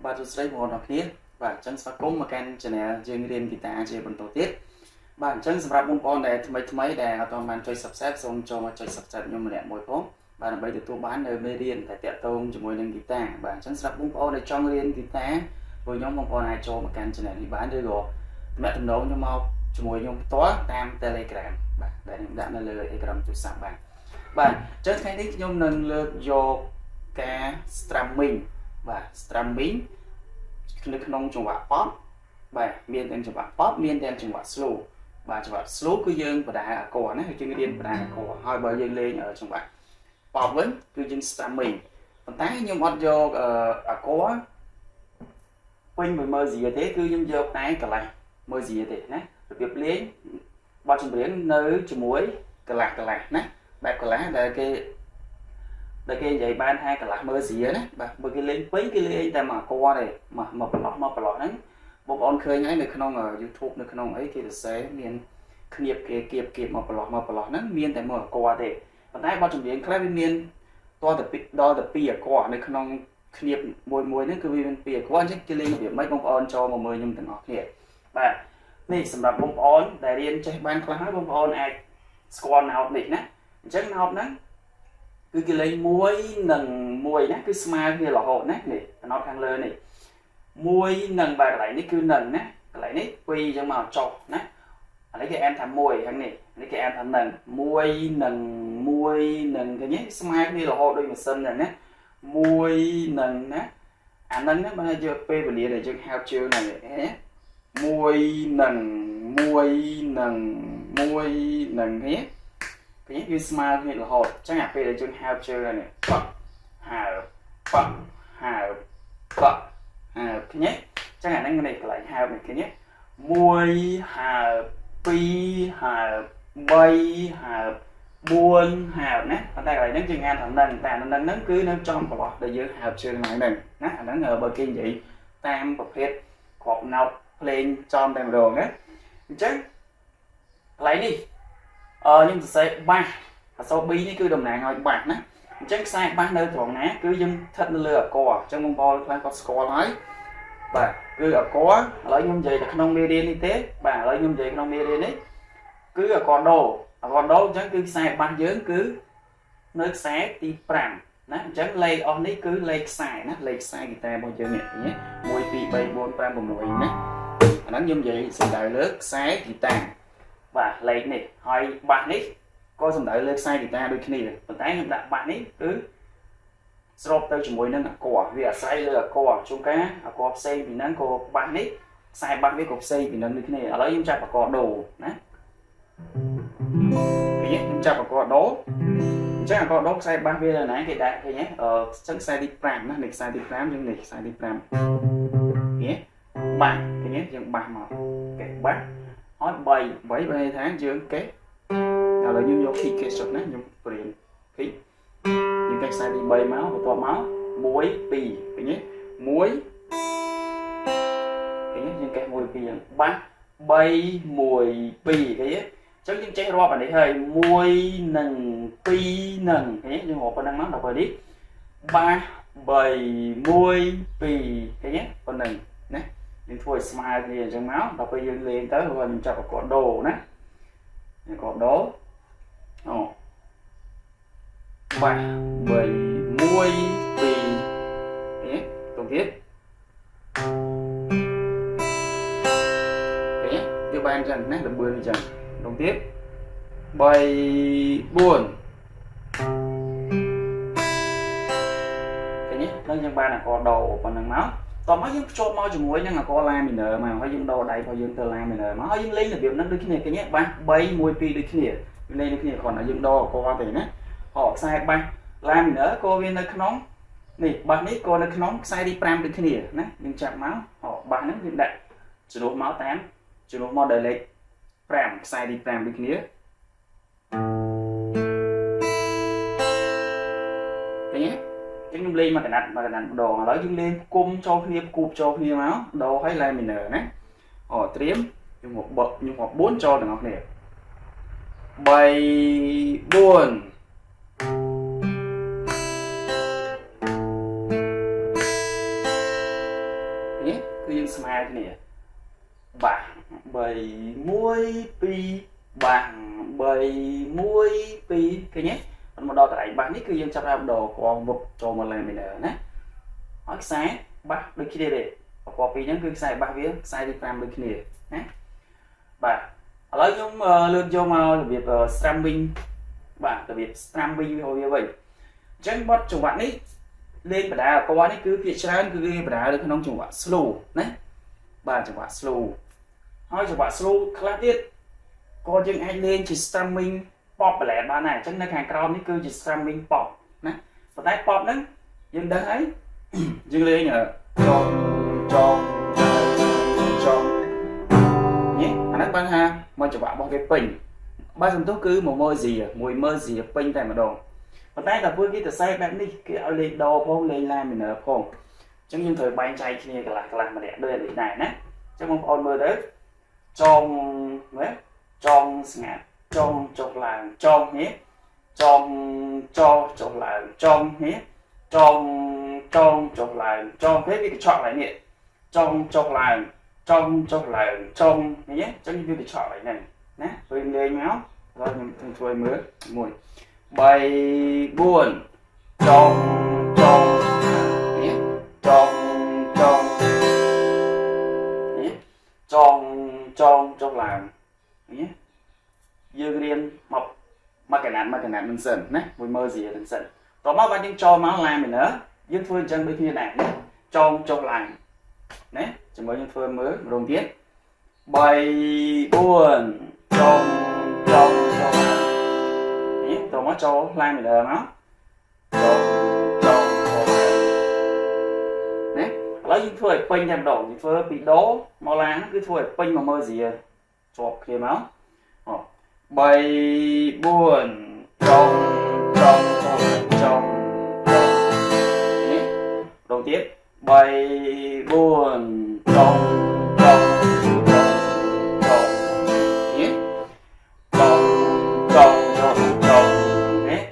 បាទសួស្តីបងប្អូនទាំងគ្នាបាទអញ្ចឹងស្វាគមន៍មកកាន់ channel យើងរៀនហ្គីតាជាបន្តទៀតបាទអញ្ចឹងសម្រាប់បងប្អូនដែលថ្មីដែលអត់ទាន់បានចុច Subscribe សូមចូលមកចុច Subscribe ខ្ញុំម្នាក់មួយផងបាទដើម្បីទទួលបាននៅមេរៀនដែលតាក់ទងជាមួយនឹងហ្គីតាបាទអញ្ចឹងសម្រាប់បងប្អូនដែលចង់រៀនហ្គីតាពួកខ្ញុំបងប្អូនអាចចូលមកកាន់ channel នេះបានឬក៏ទំនាក់ទំនងខ្ញុំមកជាមួយខ្ញុំផ្ទាល់តាម Telegram បាទដែលខ្ញុំដាក់នៅលើអេក្រង់ទូរស័ព្ទបាទអញ្ចឹងថ្ងៃនេះខ្ញុំនឹងលើកយកការ strumming បាទ strumming នៅក្នុងចង្វាក់ pop បាទមានទាំងចង្វាក់ pop មានទាំងចង្វាក់ slow បាទចង្វាក់ slow គឺយើងបដាអាក័រណាយើងរៀនបដាអាក័រហើយបើយើងលេងចង្វាក់ pop វិញគឺយើង strumming ប៉ុន្តែខ្ញុំអត់យកអាក័រពេញមួយមើលស៊ីទេគឺខ្ញុំយកតែកន្លះមើលស៊ីទេណារបៀបលេងបទចម្រៀងនៅជាមួយកន្លះណាបែបកន្លះដែលគេនិយាយបានថាកន្លះមើលស៊ីណាបាទបើគេលេងពេញគេលេងតែមកអក័រទេមកប្រឡោះហ្នឹងបងប្អូនឃើញហើយនៅក្នុង YouTube នៅក្នុងអីគេសរសេរមានគៀបគេគៀបមកប្រឡោះហ្នឹងមានតែមើលអក័រទេប៉ុន្តែបទចម្រៀងខ្លះវាមានដល់តែ2អក័រនៅក្នុងគៀបមួយហ្នឹងគឺវាមាន2អក័រអញ្ចឹងគេលេងរបៀបម៉េចបងប្អូនចូលមកមើលខ្ញុំទាំងអស់គ្នាបាទនេះសម្រាប់បងប្អូនដែលរៀនចេះបានខ្លះហើយបងប្អូនអាចស្គាល់ note នេះណាអញ្ចឹង note ហ្នឹងគឺគេលេង1 និង 1ណាគឺស្មើគ្នារហូតណានេះណោតខាងលើនេះ1និងបាទកន្លែងនេះគឺនឹងណាកន្លែងនេះ2អញ្ចឹងមកចុះណាអានេះគេអានថា1ខាងនេះគេអានថានឹង1និងឃើញទេស្មើគ្នារហូតដូចម៉ាស៊ីនអញ្ចឹងណា1និងណាអានឹងណាបើយកពេលវេលាដែលយើងហៅជើងហ្នឹងណា1និងឃើញទេវាស្មើគ្នារហូតអញ្ចឹងអាពេលដែលយើងហៅជើងហ្នឹងបកហៅបកហៅបកហៅឃើញទេអញ្ចឹងអាហ្នឹងនេះកន្លែងហៅនេះឃើញទេ1ហៅ2ហៅ3ហៅ4ហៅណាប៉ុន្តែកន្លែងហ្នឹងយើងអានថានឹងតែនឹងគឺនៅចំប្រឡោះដែលយើងហៅជើងហ្នឹងណាអាហ្នឹងបើគេនិយាយតាមប្រភេទគ្រាប់ណោតភ្លេងចំតែម្ដងណាអញ្ចឹងកន្លែងនេះខ្ញុំសរសេរបាសអក្សរ B នេះគឺតំណាងឲ្យបាសណាអញ្ចឹងខ្សែបាសនៅត្រង់ណាគឺយើងស្ថិតនៅលើអក្សរអញ្ចឹងបងប្អូនខ្លះគាត់ស្គាល់ហើយបាទគឺអក្សរឥឡូវខ្ញុំនិយាយតែក្នុងមេរៀននេះទេបាទឥឡូវខ្ញុំនិយាយក្នុងមេរៀននេះគឺអក្សរដូអញ្ចឹងគឺខ្សែបាសយើងគឺនៅខ្សែទី5ណាអញ្ចឹងលេខអស់នេះគឺលេខខ្សែណាលេខខ្សែហ្គីតារបស់យើងនេះ1 2 3 4 5 6ណាអាហ្នឹងខ្ញុំនិយាយសំដៅលើខ្សែហ្គីតាបាទលេខនេះហើយបាសនេះក៏សំដៅលើខ្សែហ្គីតាដូចគ្នាប៉ុន្តែខ្ញុំដាក់បាសនេះគឺស្របទៅជាមួយនឹងអក្សរវាអាស្រ័យលើអក្សរជួនកាលអក្សរផ្សេងពីហ្នឹងក៏បាសនេះខ្សែបាសវាក៏ផ្សេងពីហ្នឹងដូចគ្នាឥឡូវខ្ញុំចាប់អក្សរដូណាខ្ញុំចាប់អក្សរដូអញ្ចឹងអក្សរដូខ្សែបាសវាណាគេដាក់ឃើញទេអញ្ចឹងខ្សែទី5ណានេះខ្សែទី5យើងនេះខ្សែទី5បាសឃើញទេយើងបាសមកកេះបាសហើយ3បើន័យថាយើងកេះឥឡូវខ្ញុំយក key កេះចុះណាខ្ញុំព្រៀន key យើងកេះខ្សែទី3មកបន្ទាប់មក1 2ឃើញទេ1ឃើញទេយើងកេះ1 2យ៉ាងបាស3 1 2ឃើញទេអញ្ចឹងយើងចេះរាប់អានេះហើយ1និង2និងឃើញទេយើងរាប់ប៉ុណ្ណឹងមកដល់ពេលនេះបាស3 1 2ឃើញទេប៉ុណ្ណឹងណាយើងធ្វើឲ្យស្មើគ្នាអញ្ចឹងមកដល់ពេលយើងលេងទៅខ្ញុំចាប់អក្សរដូណាអក្សរដូអូបាស3 1 2នេះតទៀតវាបានអញ្ចឹងណាល្បឿនអញ្ចឹងតទៀត3 4ឃើញហ្នឹងយើងបានអក្សរដូប៉ុណ្ណឹងមកតោះមកយើងភ្ជាប់មកជាមួយនឹងអក្សរ La minor មកហើយយើងដូរដៃរបស់យើងទៅ La minor មកហើយយើងលេងរបៀបហ្នឹងដូចគ្នាឃើញទេបាស3 1 2ដូចគ្នាលេងដូចគ្នាគ្រាន់តែយើងដូរអក្សរទេណាខ្សែបាស La minor ក៏វានៅក្នុងនេះបាសនេះក៏នៅក្នុងខ្សែទី5ដូចគ្នាណាយើងចាប់មកបាសហ្នឹងយើងដាក់ជំនួសមកតាមជំនួសមកដល់លេខ5ខ្សែទី5ដូចគ្នាឃើញទេខ្ញុំលេងមកកណាត់ម្ដងឥឡូវយើងលេងគុំចូលគ្នាគូបចូលគ្នាមកដូរឲ្យ La minor ណាត្រៀមខ្ញុំមក4ចូលទាំងអស់គ្នា3 4 នេះគឺយើងស្មើគ្នាបាស3 1 2បាស3 1 2ឃើញទេមកដល់កន្លែងបាសនេះគឺយើងចាប់ដល់ដកកងមុខចូលមកឡើងminor ណាហើយខ្សែបាសដូចគ្នាទេប្រកបពីហ្នឹងគឺខ្សែបាសវាខ្សែទី5ដូចគ្នាណាបាទឥឡូវខ្ញុំលើកយកមករបៀប strumming បាទរបៀប strumming វាវិញអញ្ចឹងបទចង្វាក់នេះលេងបដាពណ៌នេះគឺភាគច្រើនគឺលេងបដានៅក្នុងចង្វាក់ slow ណាបាទចង្វាក់ slow ហើយចង្វាក់ slow ខ្លះទៀតក៏យើងអាចលេងជា strumming pop ballad បានដែរអញ្ចឹងនៅខាងក្រោមនេះគឺជា strumming pop ណាប៉ុន្តែ pop ហ្នឹងយើងដឹងហើយយើងលេងចងនេះអាហ្នឹងបានថាមកចង្វាក់របស់វាពេញបើសំទោសគឺ1 merge ពេញតែម្ដងប៉ុន្តែតែពួកគេទៅសែបែបនេះគេឲ្យលេងដផងលេង la minor ផងអញ្ចឹងយើងត្រូវបែងចែកគ្នាកន្លះម្នាក់ដូចនេះដែរណាអញ្ចឹងបងប្អូនមើលទៅចងណាចងស្ងាត់ចងចុះឡើងចងនេះចងចុះឡើងចងនេះចងចុះឡើងចងពេលវាកញ្ឆក់ឡើងនេះចងចុះឡើងចងចុះឡើងចងនេះអញ្ចឹងវាកញ្ឆក់ឡើងហ្នឹងណាពេលលេងមកហើយខ្ញុំជួយមើល1 3 4ចងនេះចងនេះចងចុះឡើងនេះយើងរៀនមកកណាត់មិនសិនណាមួយមើលស៊ីមិនសិនតោះមកបើយើងចូលមក la minor យើងធ្វើអញ្ចឹងដូចគ្នាដែរណាចងចុះឡើងណាជាមួយយើងធ្វើមើលម្ដងទៀត3 4ចងចុះឡើងនេះតោះមកចូល la minor មកចងណាឥឡូវយើងធ្វើឲ្យពេញតែម្ដងយើងធ្វើពីដូមក la គឺធ្វើឲ្យពេញមកមើលស៊ីជាប់គ្នាមក3 4ចងនេះដងទៀត3 4ចងនេះនេះ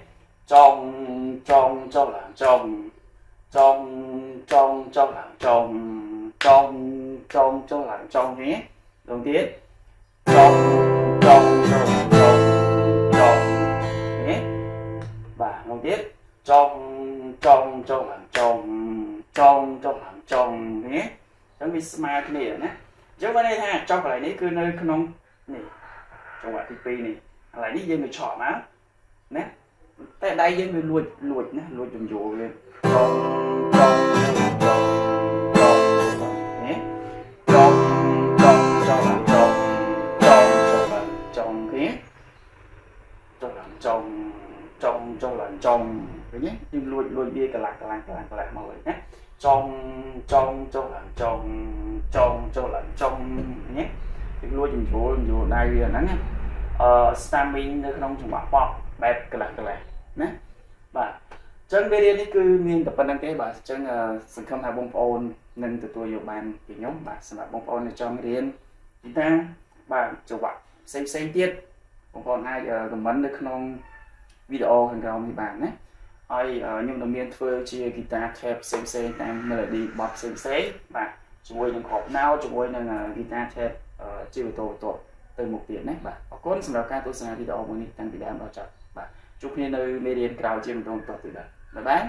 ចងចុះឡើងចងចុះឡើងចងចុះឡើងចងនេះដងទៀតចងនេះបាទដងទៀតចុះឡើងចុះឡើងចងនេះអញ្ចឹងវាស្មើគ្នាណាអញ្ចឹងបានន័យថាចុះកន្លែងនេះគឺនៅក្នុងនេះចង្វាក់ទី2នេះកន្លែងនេះយើងវាឆក់មកណាតែដៃយើងវាលួចណាលួចយំយល់វានេះចុះឡើងចងឃើញទេយើងលួចវាកន្លះមកវិញណាចុះឡើងចុះឡើងចងនេះយើងលួចយំយល់ដៃវាហ្នឹងណាstamming នៅក្នុងចង្វាក់ pop បែបកន្លះណាបាទអញ្ចឹងវីដេអូនេះគឺមានតែប៉ុណ្្នឹងទេបាទអញ្ចឹងសង្ឃឹមថាបងប្អូននឹងទទួលយកបានពីខ្ញុំបាទសម្រាប់បងប្អូនដែលចង់រៀនហ្គីតាបាទចង្វាក់ផ្សេងទៀតបងប្អូនអាចcommentនៅក្នុងវីដេអូខាងក្រោមនេះបានណាហើយខ្ញុំនឹងមានធ្វើជាហ្គីតា tape ផ្សេងតាម melody បទផ្សេងបាទជាមួយនឹងក្របណោជាមួយនឹងហ្គីតា tape ជាបន្តទៅមុខទៀតណាបាទអរគុណសម្រាប់ការទស្សនាវីដេអូមួយនេះតាំងពីដើមដល់ចប់បាទជួបគ្នានៅមេរៀនក្រោយជាបន្តទៀតបាទបាយបាយ